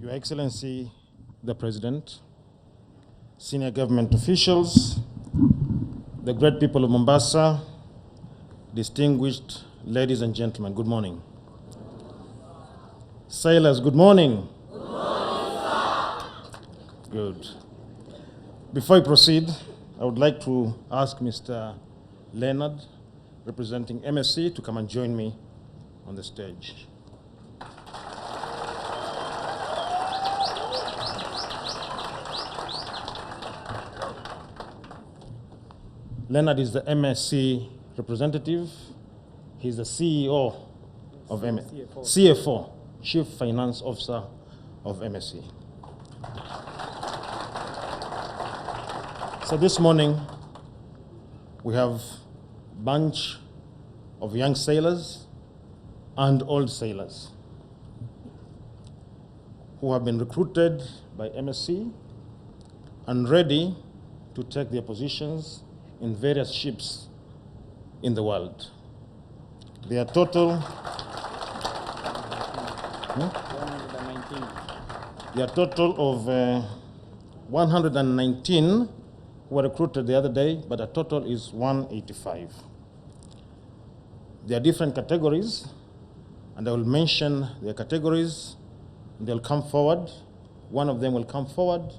Your Excellency, the President, senior government officials, the great people of Mombasa, distinguished ladies and gentlemen, good morning. Sailors, good morning. Good morning, sir. Good. Before I proceed, I would like to ask Mr. Leonard, representing MSC, to come and join me on the stage. Leonard is the MSC representative. He's the CEO of MSC. CFO, Chief Finance Officer of MSC. So this morning, we have a bunch of young sailors and old sailors who have been recruited by MSC and ready to take their positions in various ships in the world. Their total, 119. their total of 119 were recruited the other day, but the total is 185. There are different categories, and I will mention their categories. They'll come forward. One of them will come forward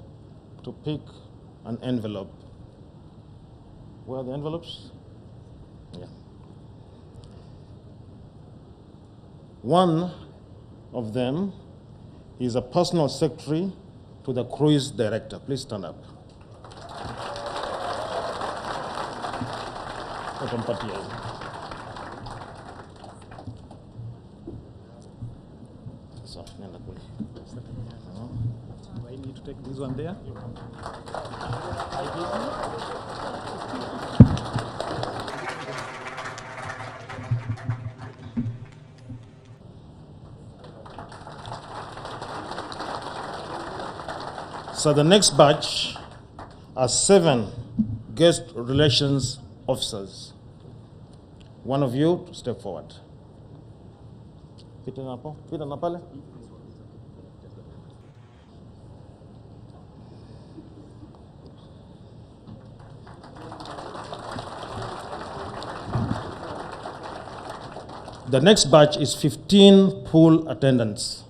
to pick an envelope. Where are the envelopes? Yeah. One of them is a personal secretary to the cruise director. Please stand up. So, Do I need to take this one there? So the next batch are 7 guest relations officers. One of you to step forward. Peter Napale. The next batch is 15 pool attendants.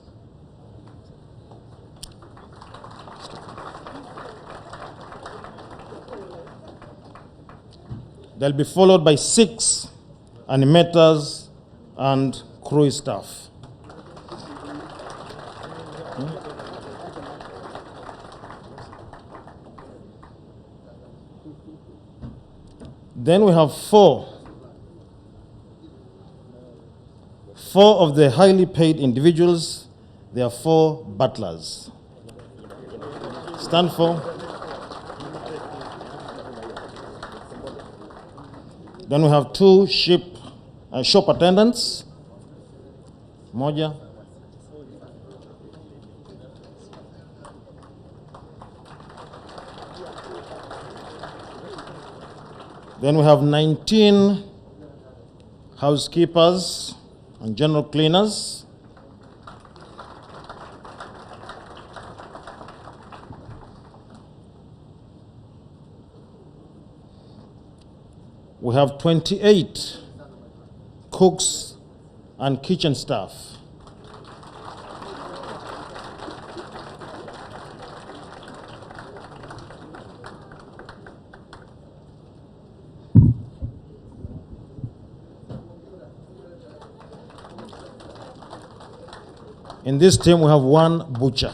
They'll be followed by 6 animators and cruise staff. Then we have 4 of the highly paid individuals. There are 4 butlers. Stand for. Then we have 2 shop attendants. Moja. Then we have 19 housekeepers and general cleaners. We have 28 cooks and kitchen staff. In this team, we have 1 butcher.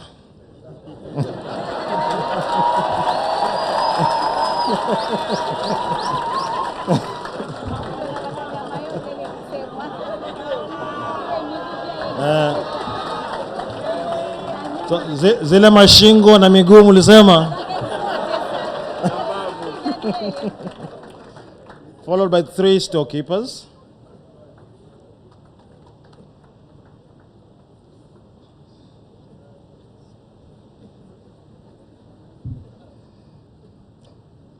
Zile mashingo na miguu mulisema. Followed by 3 storekeepers.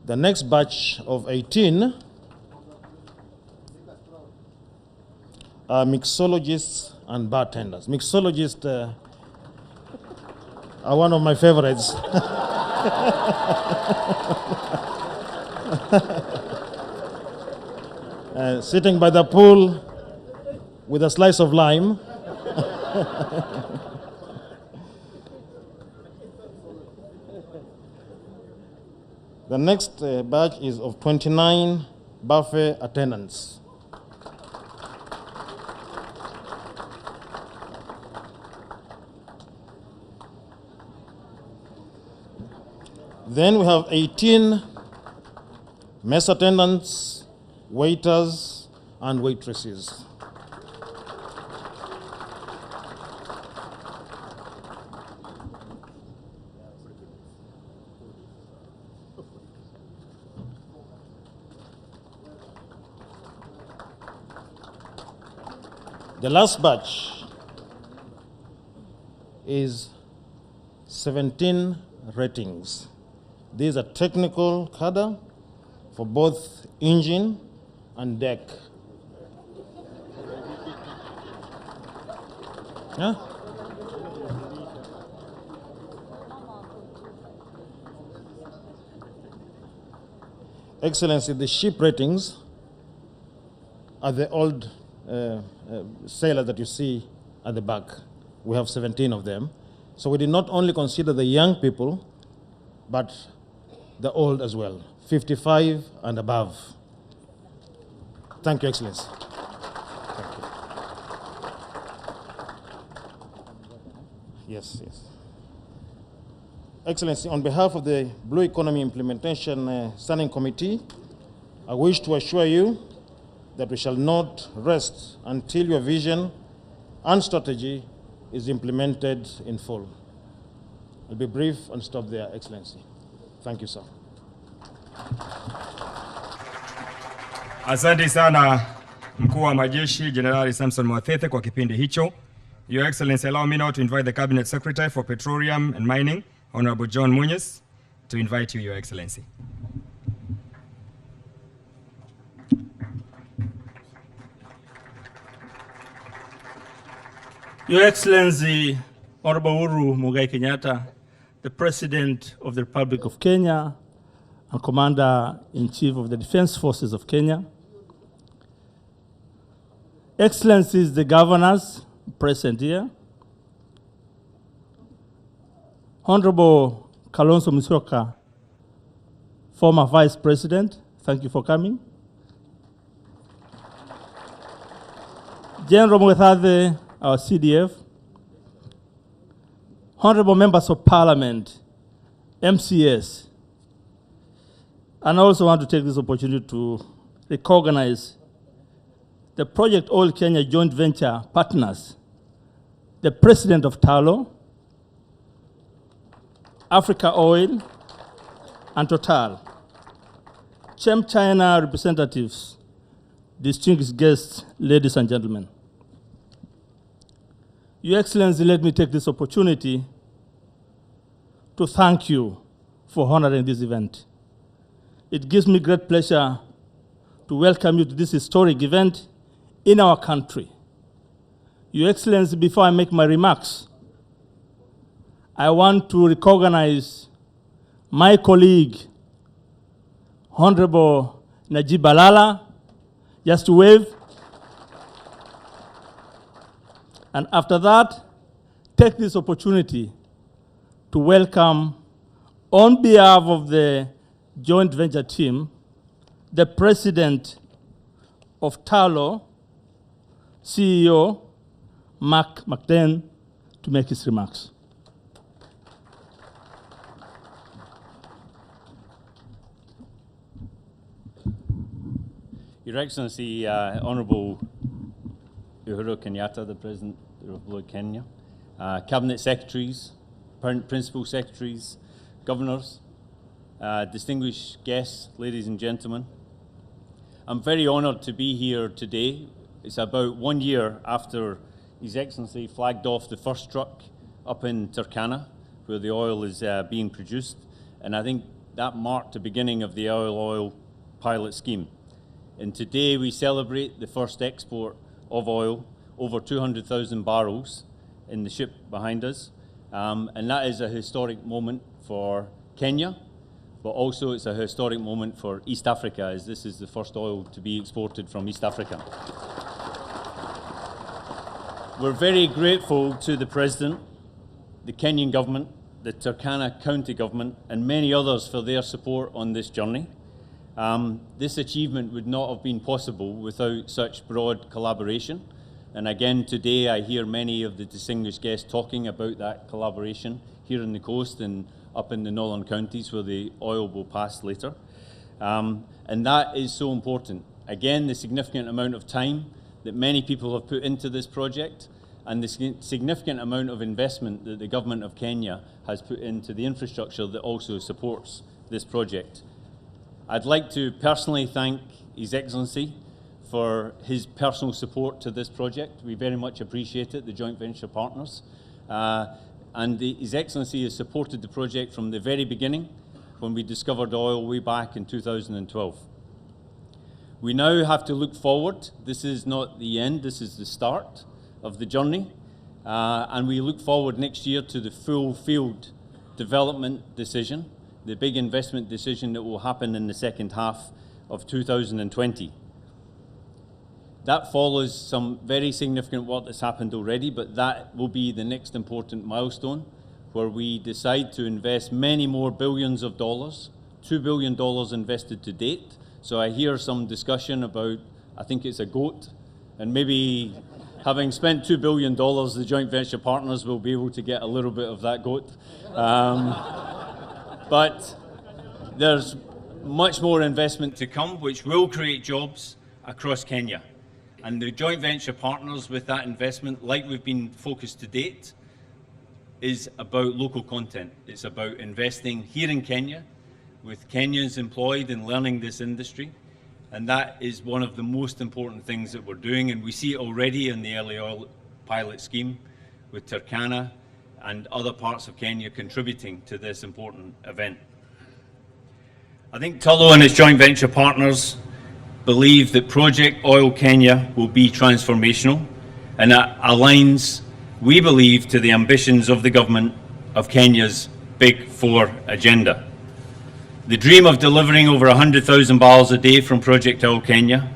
The next batch of 18 are mixologists and bartenders. Mixologist, are one of my favorites. Sitting by the pool with a slice of lime. The next batch is of 29 buffet attendants. Then we have 18 mess attendants, waiters, and waitresses. The last batch is 17 ratings. These are technical cadre for both engine and deck. Yeah? Excellency, the ship ratings are the old sailors that you see at the back. We have 17 of them. So we did not only consider the young people, but the old as well, 55 and above. Thank you, Excellency. Thank you. Yes, yes. Excellency, on behalf of the Blue Economy Implementation Standing Committee, I wish to assure you that we shall not rest until your vision and strategy is implemented in full. I'll be brief and stop there, Excellency. Thank you, sir. Asante sana Mkuu wa Majeshi Jenerali Samson Mwathethe kwa kipindi hicho. Your Excellency, allow me now to invite the Cabinet Secretary for Petroleum and Mining, Honorable John Munyes, to invite you, Your Excellency. Your Excellency, Honorable Uhuru Muigai Kenyatta, the President of the Republic of Kenya and Commander-in-Chief of the Defense Forces of Kenya, Excellencies, the governors present here, Honorable Kalonzo Musyoka, former Vice President, thank you for coming. General Mwethathe, our CDF, Honorable Members of Parliament, MCS, and I also want to take this opportunity to recognize the Project Oil Kenya joint venture partners, the President of Talo, Africa Oil, and Total, Chem China representatives, distinguished guests, ladies and gentlemen. Your Excellency, let me take this opportunity to thank you for honoring this event. It gives me great pleasure to welcome you to this historic event in our country. Your Excellency, before I make my remarks, I want to recognize my colleague, Honorable Najib Balala, just to wave. And after that, take this opportunity to welcome, on behalf of the joint venture team, the President of Talo, CEO Mark McDen, to make his remarks. Your Excellency, Honourable Uhuru Kenyatta, the President of the Republic of Kenya, Cabinet Secretaries, Principal Secretaries, Governors, distinguished guests, ladies and gentlemen. I'm very honoured to be here today. It's about 1 year after His Excellency flagged off the first truck up in Turkana, where the oil is being produced, and I think that marked the beginning of the oil pilot scheme. And today we celebrate the first export of oil, over 200,000 barrels in the ship behind us, And that is a historic moment for Kenya, but also it's a historic moment for East Africa, as this is the first oil to be exported from East Africa. We're very grateful to the President, the Kenyan government, the Turkana County government, and many others for their support on this journey. This achievement would not have been possible without such broad collaboration. And again, today I hear many of the distinguished guests talking about that collaboration here on the coast and up in the northern counties where the oil will pass later. And that is so important. Again, the significant amount of time that many people have put into this project and the significant amount of investment that the government of Kenya has put into the infrastructure that also supports this project. I'd like to personally thank His Excellency for his personal support to this project. We very much appreciate it, the joint venture partners. And His Excellency has supported the project from the very beginning when we discovered oil way back in 2012. We now have to look forward. This is not the end, this is the start of the journey. And we look forward next year to the full field development decision, the big investment decision that will happen in the second half of 2020. That follows some very significant work that's happened already, but that will be the next important milestone where we decide to invest many more billions of dollars, $2 billion invested to date. So I hear some discussion about, I think it's a goat, and maybe having spent $2 billion, the joint venture partners will be able to get a little bit of that goat. But there's much more investment to come, which will create jobs across Kenya. And the joint venture partners with that investment, like we've been focused to date, is about local content. It's about investing here in Kenya, with Kenyans employed in learning this industry. And that is one of the most important things that we're doing. And we see it already in the early oil pilot scheme with Turkana and other parts of Kenya contributing to this important event. I think Tullow and its joint venture partners believe that Project Oil Kenya will be transformational, and that aligns, we believe, to the ambitions of the government of Kenya's Big Four agenda. The dream of delivering over 100,000 barrels a day from Project Oil Kenya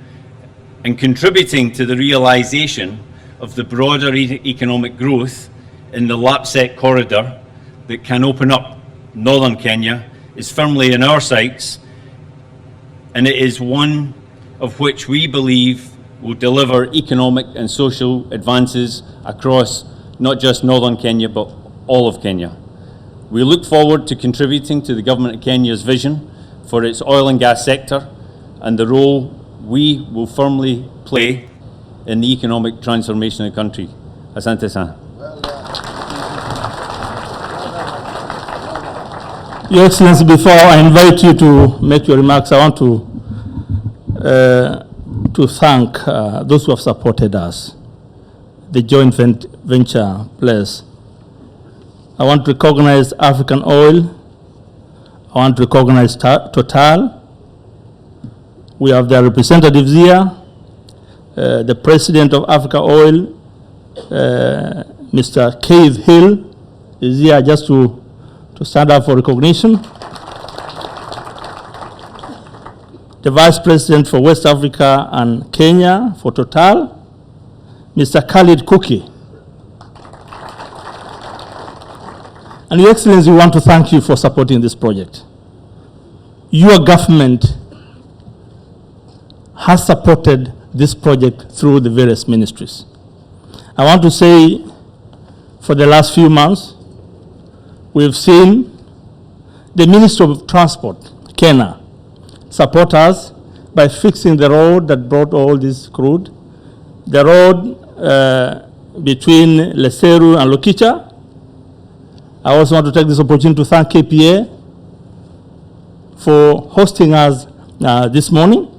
and contributing to the realisation of the broader economic growth in the Lapsec corridor that can open up northern Kenya is firmly in our sights, and it is one of which we believe will deliver economic and social advances across not just northern Kenya, but all of Kenya. We look forward to contributing to the government of Kenya's vision for its oil and gas sector and the role we will firmly play in the economic transformation of the country. Asante sana. Your Excellency, before I invite you to make your remarks, I want to thank those who have supported us, the joint venture players. I want to recognize African Oil. I want to recognize Total. We have their representatives here. The President of Africa Oil, Mr. Cave Hill, is here just to stand up for recognition. The Vice President for West Africa and Kenya for Total, Mr. Khalid Kuki. And Your Excellency, we want to thank you for supporting this project. Your government has supported this project through the various ministries. I want to say, for the last few months, we've seen the Ministry of Transport, Kenya, support us by fixing the road that brought all this crude, the road between Leseru and Lokicha. I also want to take this opportunity to thank KPA for hosting us this morning.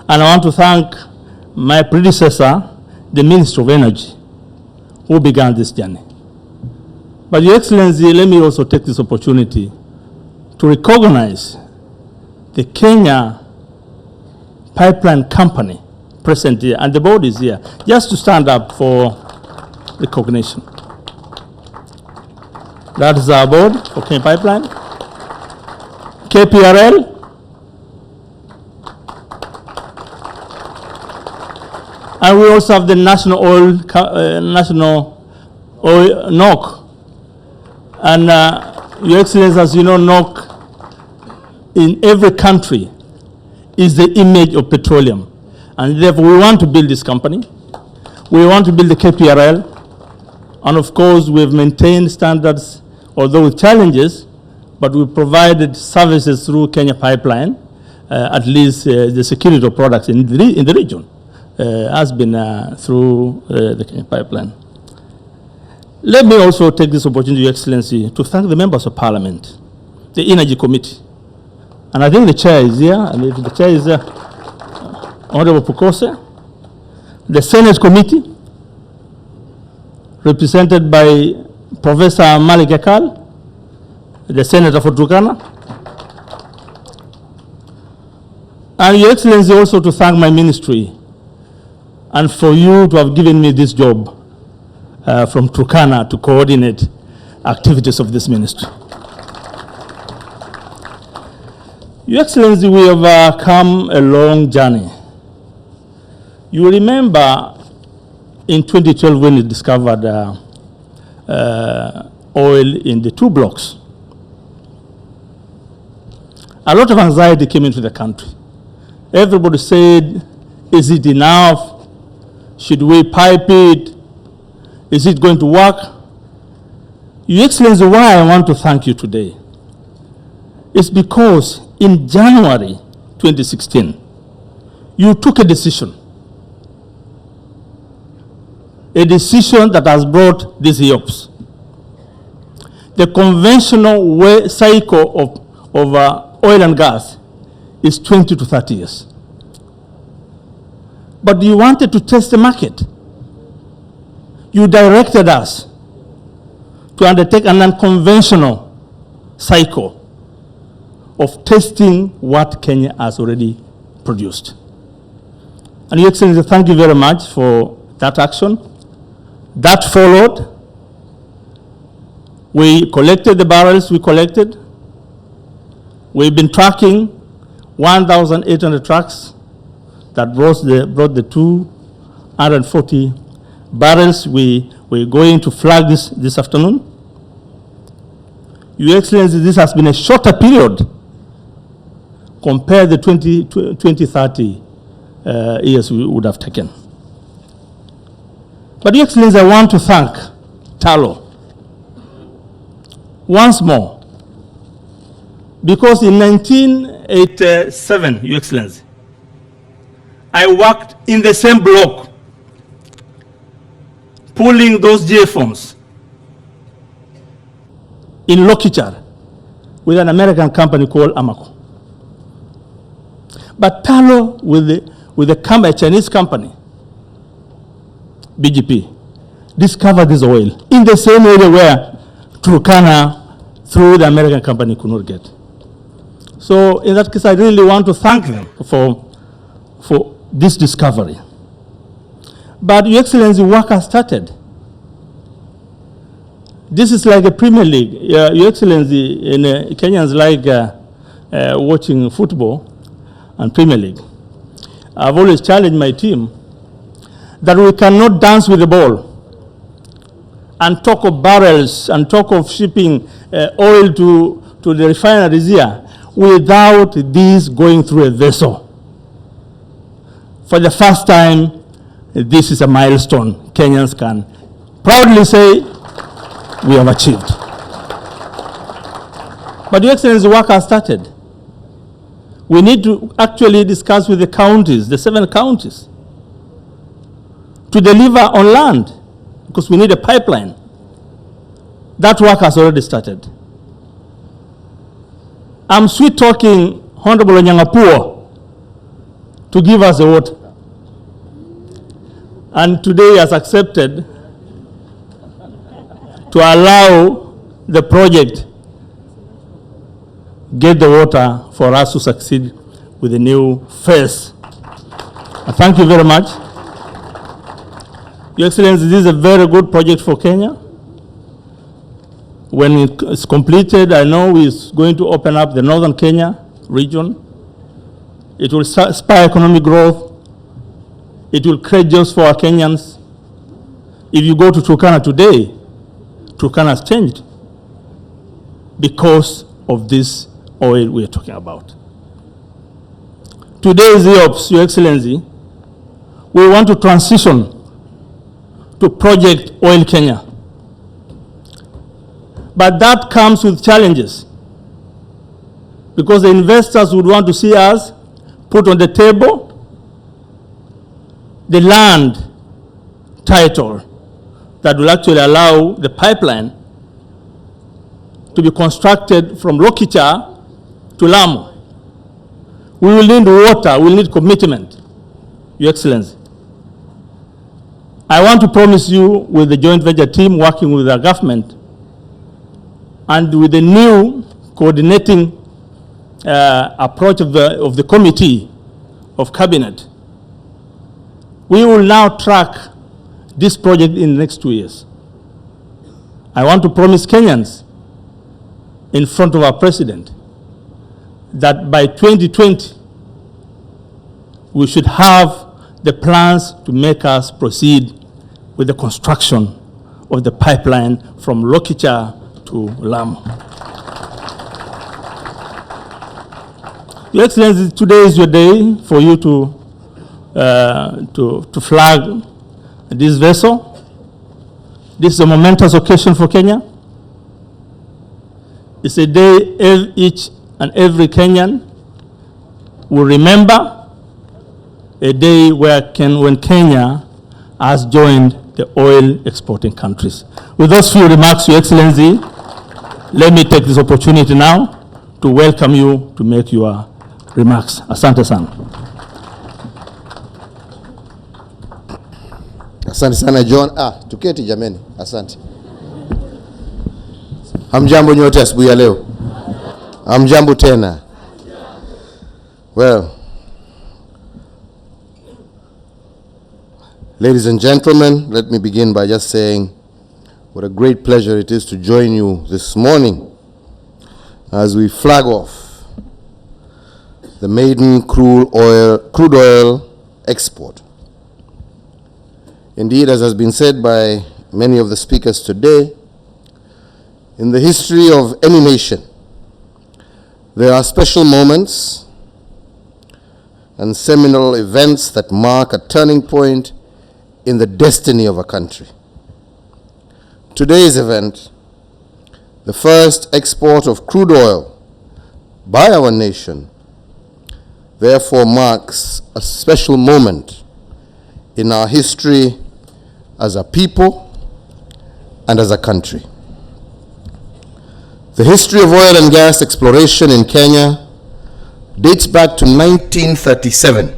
And I want to thank my predecessor, the Minister of Energy, who began this journey. But Your Excellency, let me also take this opportunity to recognize the Kenya Pipeline Company present here, and the board is here, just to stand up for recognition. That is our board for Kenya Pipeline. KPRL. And we also have the National Oil, NOC. And Your Excellency, as you know, NOC in every country is the image of petroleum. And therefore, we want to build this company. We want to build the KPRL. And of course, we've maintained standards, although with challenges, but we provided services through Kenya Pipeline, at least the security of products in the region has been through the Kenya Pipeline. Let me also take this opportunity, Your Excellency, to thank the members of Parliament, the Energy Committee. And I think the chair is here, and if the chair is here, Honorable Pukose, the Senate Committee, represented by Professor Malik Ekal, the Senator for Turkana. And Your Excellency, also to thank my ministry, and for you to have given me this job from Turkana to coordinate activities of this ministry. Your Excellency, we have come a long journey. You remember in 2012 when you discovered oil in the 2 blocks. A lot of anxiety came into the country. Everybody said, is it enough? Should we pipe it? Is it going to work? Your Excellency, why I want to thank you today is because in January 2016, you took a decision that has brought these EOPs. The conventional cycle of oil and gas is 20 to 30 years. But you wanted to test the market. You directed us to undertake an unconventional cycle of testing what Kenya has already produced. And Your Excellency, thank you very much for that action. That followed. We collected the barrels we collected. We've been tracking 1,800 trucks that brought the 240 barrels. We're going to flag this afternoon. Your Excellency, this has been a shorter period compared to the 20-30 years we would have taken. But Your Excellency, I want to thank Talo once more, because in 1987, Your Excellency, I worked in the same block, pulling those GFOMs in Lokichar with an American company called Amaco. But Talo with a Chinese company, BGP, discovered this oil in the same area where Turkana, through the American company, could not get. So in that case, I really want to thank them for this discovery. But Your Excellency, work has started. This is like a Premier League. Your Excellency, Kenyans like watching football and Premier League. I've always challenged my team that we cannot dance with the ball and talk of barrels and talk of shipping oil to the refineries here without this going through a vessel. For the first time, this is a milestone Kenyans can proudly say we have achieved. But Your Excellency, work has started. We need to actually discuss with the counties, the 7 counties, to deliver on land, because we need a pipeline. That work has already started. I'm sweet talking Honorable Nyangapua to give us the water. And today he has accepted to allow the project get the water for us to succeed with the new phase. Thank you very much. Your Excellency, this is a very good project for Kenya. When it's completed, I know it's going to open up the northern Kenya region. It will spur economic growth. It will create jobs for our Kenyans. If you go to Turkana today, Turkana has changed because of this oil we are talking about. Today's EOPS, Your Excellency, we want to transition to Project Oil Kenya. But that comes with challenges, because the investors would want to see us put on the table the land title that will actually allow the pipeline to be constructed from Lokicha to Lamu. We will need water, we will need commitment, Your Excellency. I want to promise you, with the joint venture team working with our government and with the new coordinating approach of the committee of cabinet, we will now track this project in the next 2 years. I want to promise Kenyans in front of our president that by 2020, we should have the plans to make us proceed with the construction of the pipeline from Lokicha to Lamu. Your Excellency, today is your day for you to flag this vessel. This is a momentous occasion for Kenya. It's a day each and every Kenyan will remember, a day when Kenya has joined the oil exporting countries. With those few remarks, Your Excellency, let me take this opportunity now to welcome you to make your remarks. Asante sana. Asante sana John. Tuketi jameni. Asante. Hamjambo nyote asubuhi ya leo. Hamjambo tena. Well, ladies and gentlemen, let me begin by just saying what a great pleasure it is to join you this morning as we flag off the maiden crude oil export. Indeed, as has been said by many of the speakers today, in the history of any nation, there are special moments and seminal events that mark a turning point in the destiny of a country. Today's event, the first export of crude oil by our nation, therefore marks a special moment in our history as a people and as a country. The history of oil and gas exploration in Kenya dates back to 1937,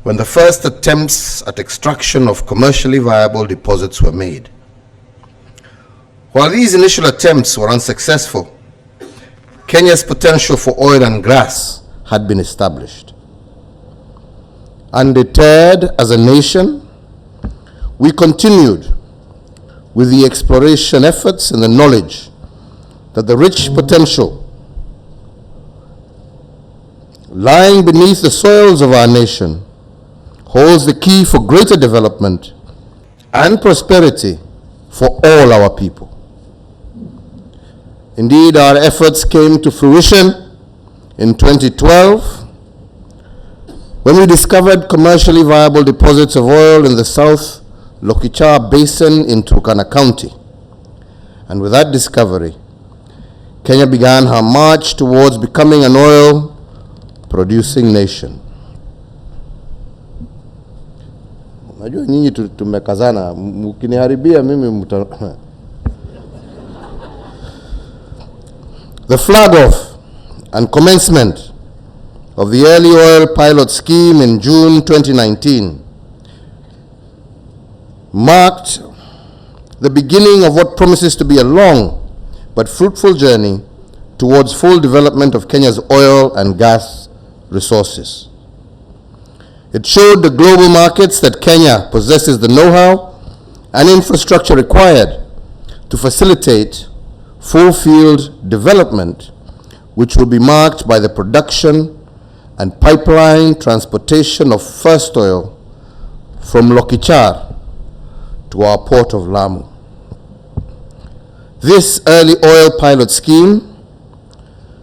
when the first attempts at extraction of commercially viable deposits were made. While these initial attempts were unsuccessful, Kenya's potential for oil and gas had been established. Undeterred as a nation, we continued with the exploration efforts and the knowledge that the rich potential lying beneath the soils of our nation holds the key for greater development and prosperity for all our people. Indeed, our efforts came to fruition in 2012 when we discovered commercially viable deposits of oil in the South Lokicha Basin in Turkana County. And with that discovery, Kenya began her march towards becoming an oil-producing nation. Najua nyinyi tumekazana, mkiniharibia mimi The flag-off and commencement of the early oil pilot scheme in June 2019 marked the beginning of what promises to be a long but fruitful journey towards full development of Kenya's oil and gas resources. It showed the global markets that Kenya possesses the know-how and infrastructure required to facilitate full field development, which will be marked by the production and pipeline transportation of first oil from Lokichar to our port of Lamu. This early oil pilot scheme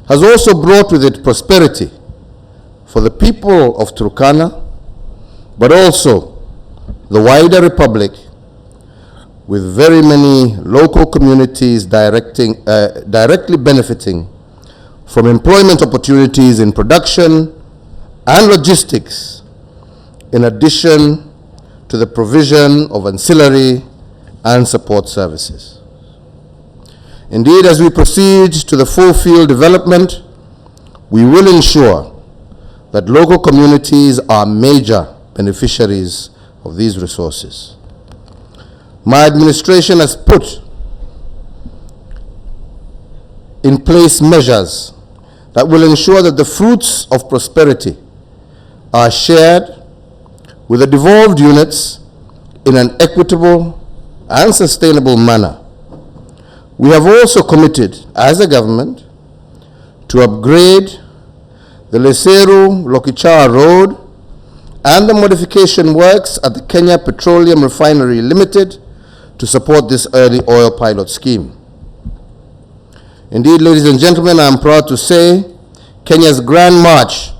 has also brought with it prosperity for the people of Turkana, but also the wider republic, with very many local communities directly benefiting from employment opportunities in production and logistics, in addition to the provision of ancillary and support services. Indeed, as we proceed to the full field development, we will ensure that local communities are major beneficiaries of these resources. My administration has put in place measures that will ensure that the fruits of prosperity are shared with the devolved units in an equitable and sustainable manner. We have also committed, as a government, to upgrade the Leseru-Lokichar Road and the modification works at the Kenya Petroleum Refinery Limited to support this early oil pilot scheme. Indeed, ladies and gentlemen, I am proud to say Kenya's grand march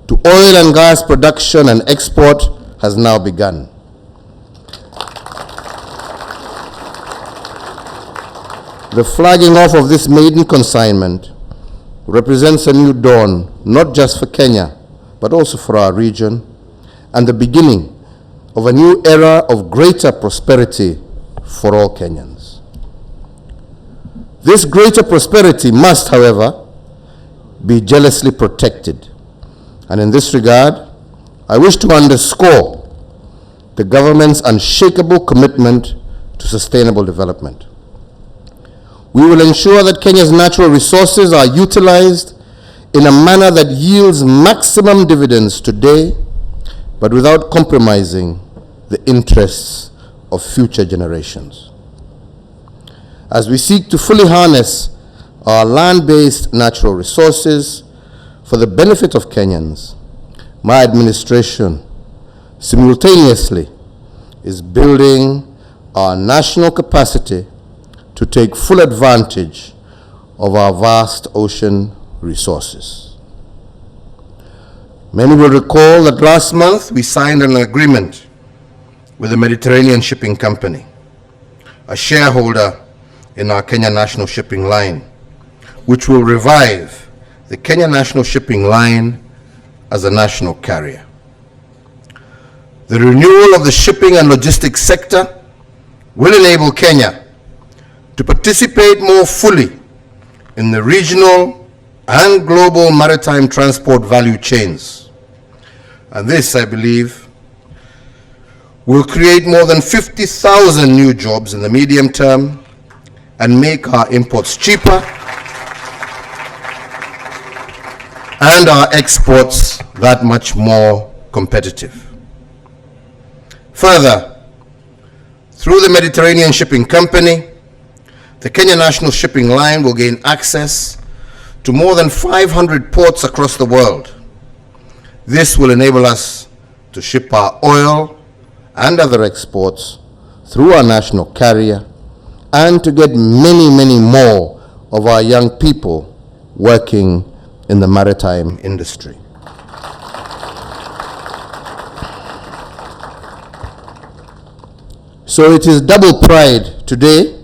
to oil and gas production and export has now begun. The flagging off of this maiden consignment represents a new dawn, not just for Kenya, but also for our region, and the beginning of a new era of greater prosperity for all Kenyans. This greater prosperity must, however, be jealously protected. And in this regard, I wish to underscore the government's unshakable commitment to sustainable development. We will ensure that Kenya's natural resources are utilized in a manner that yields maximum dividends today, but without compromising the interests of future generations. As we seek to fully harness our land-based natural resources for the benefit of Kenyans, my administration simultaneously is building our national capacity to take full advantage of our vast ocean resources. Many will recall that last month we signed an agreement with the Mediterranean Shipping Company, a shareholder in our Kenya National Shipping Line, which will revive the Kenya National Shipping Line as a national carrier. The renewal of the shipping and logistics sector will enable Kenya to participate more fully in the regional and global maritime transport value chains. And this, I believe, will create more than 50,000 new jobs in the medium term and make our imports cheaper and our exports that much more competitive. Further, through the Mediterranean Shipping Company, the Kenya National Shipping Line will gain access to more than 500 ports across the world. This will enable us to ship our oil and other exports through our national carrier and to get many, many more of our young people working in the maritime industry. So it is double pride today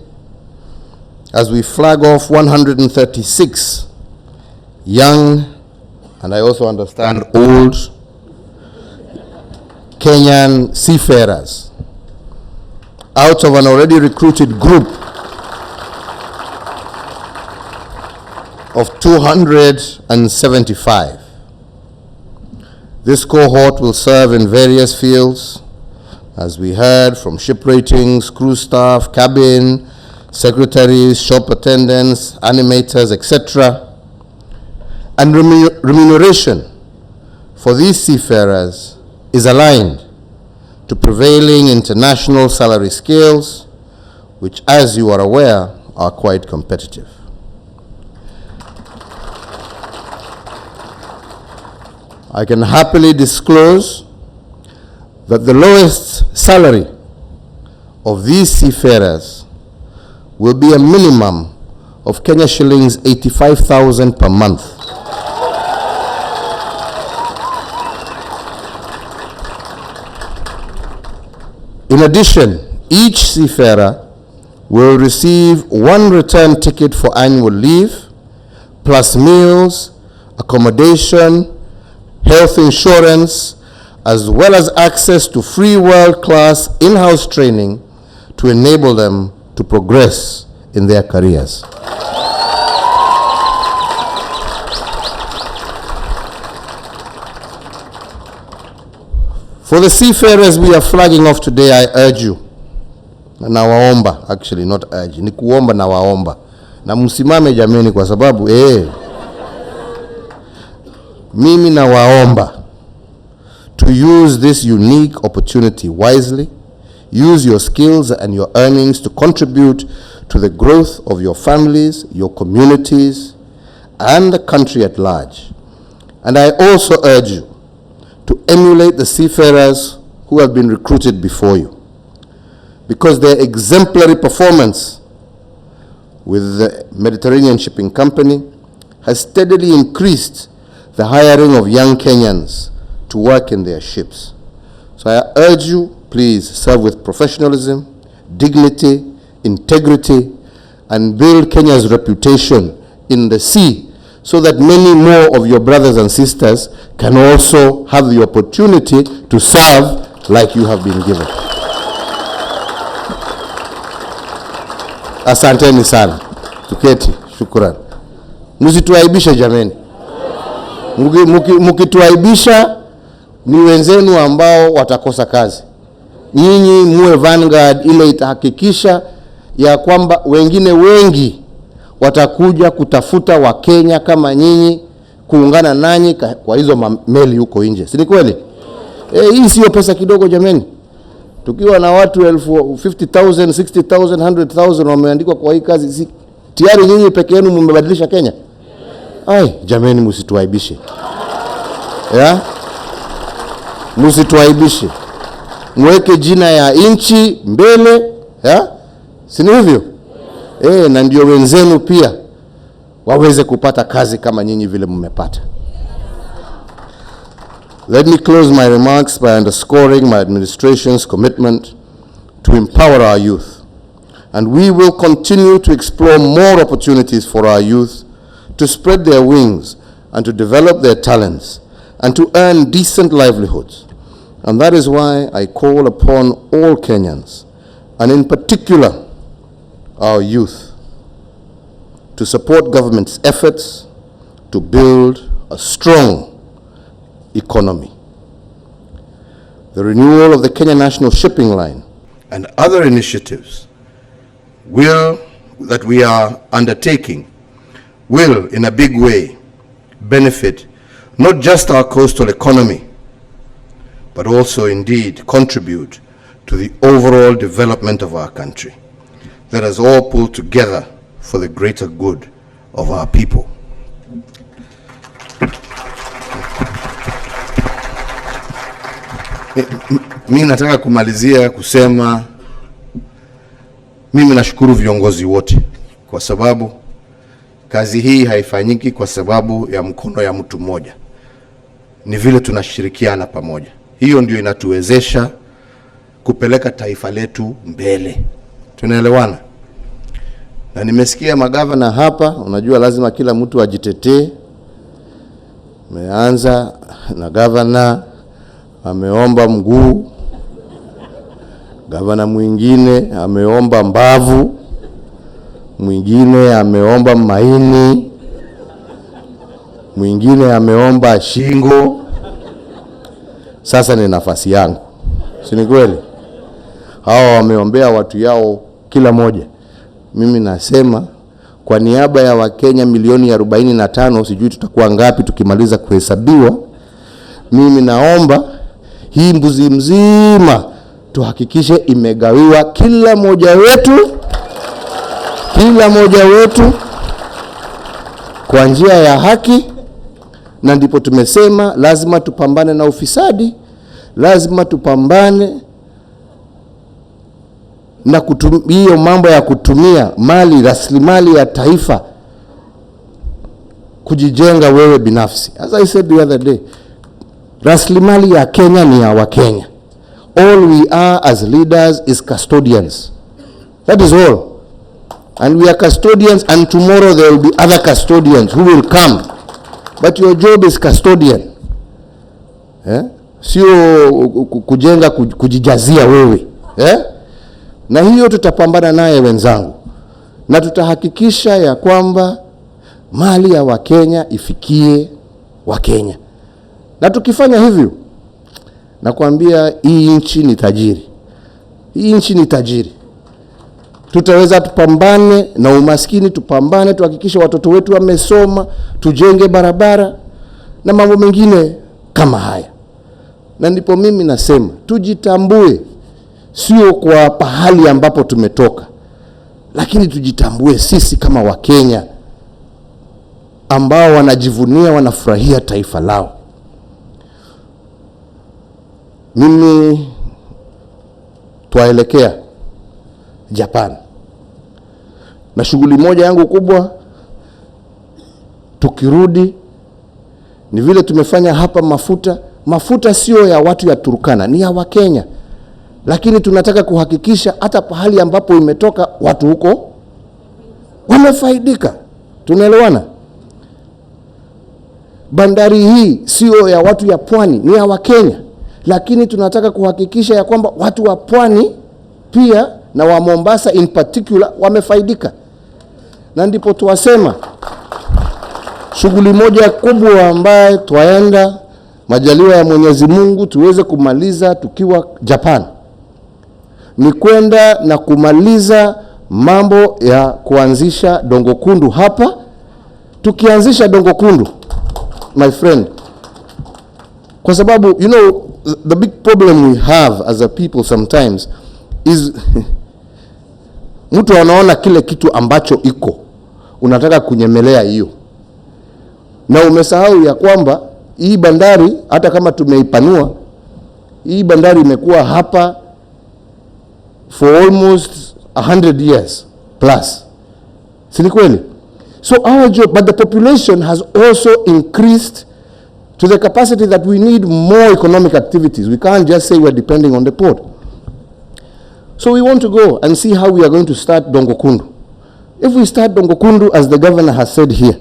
as we flag off 136 young, and I also understand old, Kenyan seafarers out of an already recruited group of 275. This cohort will serve in various fields, as we heard, from ship ratings, crew staff, cabin, secretaries, shop attendants, animators, etc. And remuneration for these seafarers is aligned to prevailing international salary scales, which, as you are aware, are quite competitive. I can happily disclose that the lowest salary of these seafarers will be a minimum of Kenya shillings 85,000 per month. In addition, each seafarer will receive one return ticket for annual leave, plus meals, accommodation, health insurance, as well as access to free world-class in-house training to enable them to progress in their careers. For the seafarers we are flagging off today, I urge you, na waomba, actually not urge, ni kuomba na waomba, na msimame jameni kwa sababu mimi na waomba to use this unique opportunity wisely. Use your skills and your earnings to contribute to the growth of your families, your communities, and the country at large. And I also urge you to emulate the seafarers who have been recruited before you, because their exemplary performance with the Mediterranean Shipping Company has steadily increased the hiring of young Kenyans to work in their ships. So I urge you, please serve with professionalism, dignity, integrity, and build Kenya's reputation in the sea, so that many more of your brothers and sisters can also have the opportunity to serve like you have been given. Asanteni sana. Tuketi, shukran. Msituaibishe jameni. Mkituaibisha ni wenzenu ambao watakosa kazi. Nyinyi muwe vanguard ile itahakikisha ya kwamba wengine wengi watakuja kutafuta Wakenya kama nyinyi kuungana nanyi kwa hizo meli huko nje. Si ni kweli? Hii sio pesa kidogo jameni. Tukiwa na watu 50,000, 60,000, 100,000 wameandikwa kwa hii kazi, tayari nyinyi peke yenu mmebadilisha Kenya. Ai, jameni msituaibishe. Msituaibishe. Mweke jina ya nchi mbele, si ni hivyo? Na ndio wenzenu pia waweze kupata kazi kama nyinyi vile mmepata. Let me close my remarks by underscoring my administration's commitment to empower our youth. And we will continue to explore more opportunities for our youth to spread their wings and to develop their talents and to earn decent livelihoods. And that is why I call upon all Kenyans, and in particular our youth, to support government's efforts to build a strong economy. The renewal of the Kenya National Shipping Line and other initiatives that we are undertaking will, in a big way, benefit not just our coastal economy, but also indeed contribute to the overall development of our country. Let us all pull together for the greater good of our people. Mimi nataka kumalizia kusema mimi nashukuru viongozi wote, kwa sababu kazi hii haifanyiki kwa sababu ya mkono ya mtu mmoja. Ni vile tunashirikiana pamoja. Hiyo ndio inatuwezesha kupeleka taifa letu mbele. Tunaelewana? Na nimesikia magavana hapa, unajua lazima kila mtu ajitetee. Meanza na gavana ameomba mguu, gavana mwingine ameomba mbavu, mwingine ameomba maini, mwingine ameomba shingo. Sasa ni nafasi yangu. Si ni kweli? Hawa wameombea watu yao kila moja. Mimi nasema kwa niaba ya Wakenya milioni 45, sijui tutakuwa ngapi tukimaliza kuhesabiwa, mimi naomba hii mbuzi mzima tuhakikishe imegawiwa kila moja wetu kwa njia ya haki na ndipo tumesema lazima tupambane na ufisadi, lazima tupambane na hiyo mambo ya kutumia mali, rasilimali ya taifa kujijenga wewe binafsi. As I said the other day, rasilimali ya Kenya ni ya Wakenya. All we are as leaders is custodians. That is all. And we are custodians, and tomorrow there will be other custodians who will come. But your job is custodian. Sio kujenga kujijazia wewe. Na hiyo tutapambana naye wenzangu. Na tutahakikisha ya kwamba mali ya Wakenya ifikie Wakenya. Na tukifanya hivyo, nakwambia hii nchi ni tajiri. Hii nchi ni tajiri. Tutaweza tupambane na umaskini, tupambane, tuhakikishe watoto wetu wamesoma, tujenge barabara na mambo mengine kama haya. Na ndipo mimi nasema, tujitambue, sio kwa pahali ambapo tumetoka, lakini tujitambue sisi kama Wakenya ambao wanajivunia, wanafurahia taifa lao. Mimi twaelekea Japan. Na shughuli moja yangu kubwa tukirudi ni vile tumefanya hapa mafuta. Mafuta sio ya watu ya Turkana, ni ya Wakenya. Lakini tunataka kuhakikisha hata pahali ambapo imetoka watu huko wamefaidika. Tunaelewana? Bandari hii sio ya watu ya pwani, ni ya Wakenya. Lakini tunataka kuhakikisha ya kwamba watu wa pwani pia na wa Mombasa in particular wamefaidika. Na ndipo tuwasema shughuli moja kubwa ambaye twaenda majaliwa ya Mwenyezi Mungu tuweze kumaliza tukiwa Japan ni kwenda na kumaliza mambo ya kuanzisha Dongo Kundu hapa. Tukianzisha Dongo Kundu, my friend, kwa sababu you know the big problem we have as a people sometimes is mtu anaona kile kitu ambacho iko, unataka kunyemelea hiyo, na umesahau ya kwamba hii bandari hata kama tumeipanua, hii bandari imekuwa hapa for almost 100 years plus. Si ni kweli? So our job, but the population has also increased to the capacity that we need more economic activities. We can't just say we're depending on the port. So we want to go and see how we are going to start Dongo Kundu. If we start Dongo Kundu, as the governor has said here,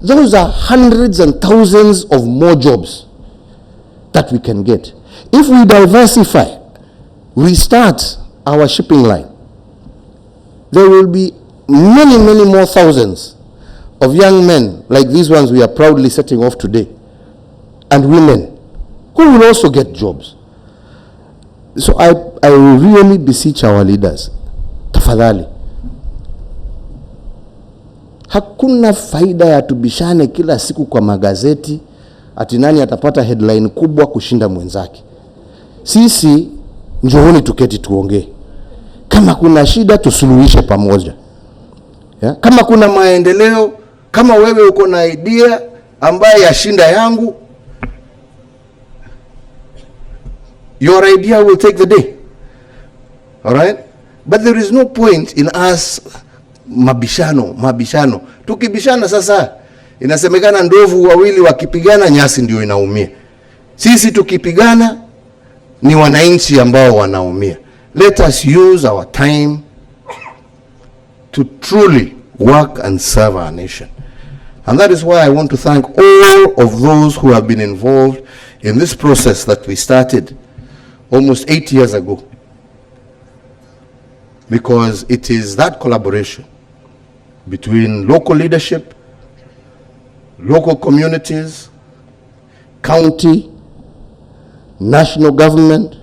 those are hundreds and thousands of more jobs that we can get. If we diversify, we start our shipping line, there will be many, many more thousands of young men like these ones we are proudly setting off today, and women who will also get jobs. So I really beseech our leaders, tafadhali, hakuna faida ya tubishane kila siku kwa magazeti ati nani atapata headline kubwa kushinda mwenzake. Sisi njooni tuketi tuongee. Kama kuna shida tusuluhishe pamoja. Kama kuna maendeleo, kama wewe uko na idea ambaye yashinda yangu, your idea will take the day. All right? But there is no point in us mabishano. Tukibishana sasa, inasemekana ndovu wawili wakipigana nyasi ndio inaumia. Sisi tukipigana ni wananchi ambao wanaumia. Let us use our time to truly work and serve our nation. And that is why I want to thank all of those who have been involved in this process that we started almost 8 years ago. Because it is that collaboration between local leadership, local communities, county, national government,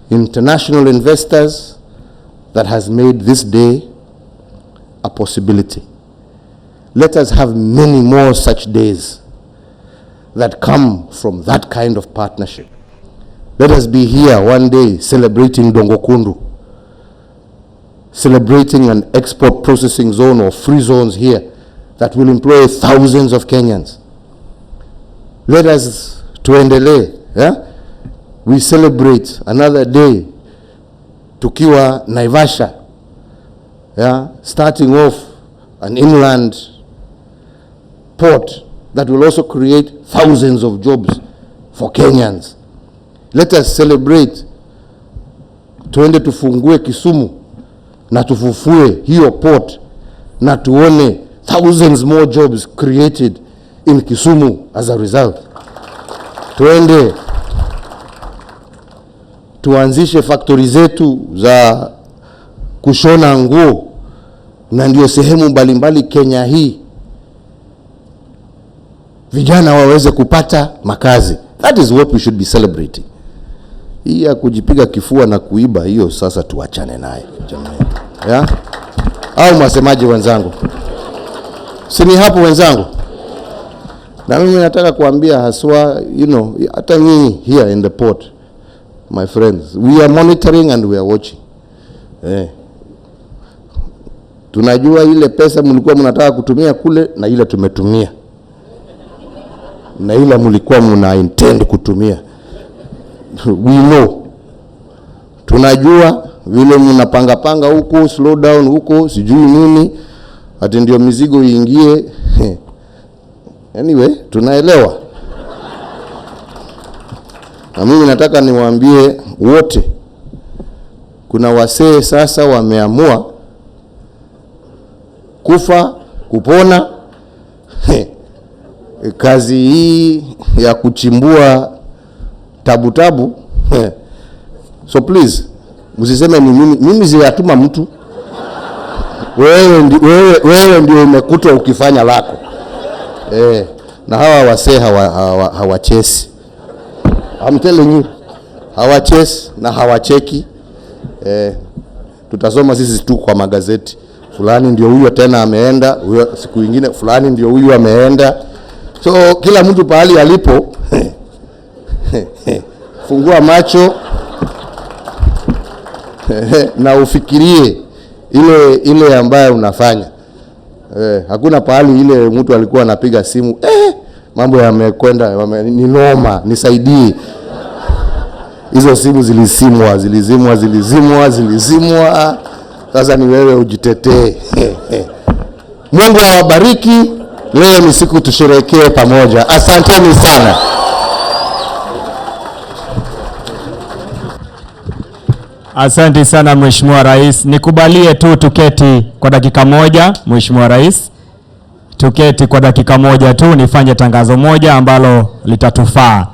international investors that has made this day a possibility. Let us have many more such days that come from that kind of partnership. Let us be here one day celebrating Dongo Kundu, celebrating an export processing zone or free zones here that will employ thousands of Kenyans. Let us tuendelee. Yeah? We celebrate another day tukiwa Naivasha. Yeah? Starting off an inland port that will also create thousands of jobs for Kenyans. Let us celebrate. Tuende tufungue Kisumu na tufufue hiyo port na tuone thousands more jobs created in Kisumu as a result. Tuende tuanzishe factory zetu za kushona nguo, na ndio sehemu mbalimbali Kenya hii vijana waweze kupata makazi. That is what we should be celebrating. Hii ya kujipiga kifua na kuiba, hiyo sasa tuachane naye jamani. Yeah? Au mwasemaji wenzangu? Sini hapo wenzangu? Na mimi nataka kuambia haswa, hata nyinyi here in the port, my friends, we are monitoring and we are watching. Tunajua ile pesa mlikuwa mnataka kutumia kule na ile tumetumia. Na ile mlikuwa mna intend kutumia. We know. Tunajua vile mnapanga huko, slow down huko, sijui nini, ati ndio mizigo iingie. Anyway, tunaelewa. Na mimi nataka niwaambie wote, kuna wasee sasa wameamua kufa kupona. Kazi hii ya kuchimbua tabu. So please, msiseme ni mimi ziyatuma mtu. Wewe ndio umekuta ukifanya lako. Na hawa wasee hawachesi. I'm telling you, hawachesi na hawacheki. Tutasoma sisi tu kwa magazeti. Fulani ndio huyo tena ameenda, huyo siku nyingine fulani ndio huyo ameenda. So kila mtu pahali alipo fungua macho na ufikirie ile ambayo unafanya. Hakuna pahali ile mtu alikuwa anapiga simu, mambo yamekwenda, ni noma, nisaidie. Hizo simu zilizimwa. Sasa ni wewe ujitetee. Mungu awabariki. Leo ni siku tusherehekee pamoja. Asanteni sana. Asante sana Mheshimiwa Rais. Nikubalie tu tuketi kwa dakika moja, Mheshimiwa Rais. Tuketi kwa dakika moja tu nifanye tangazo moja ambalo litatufaa.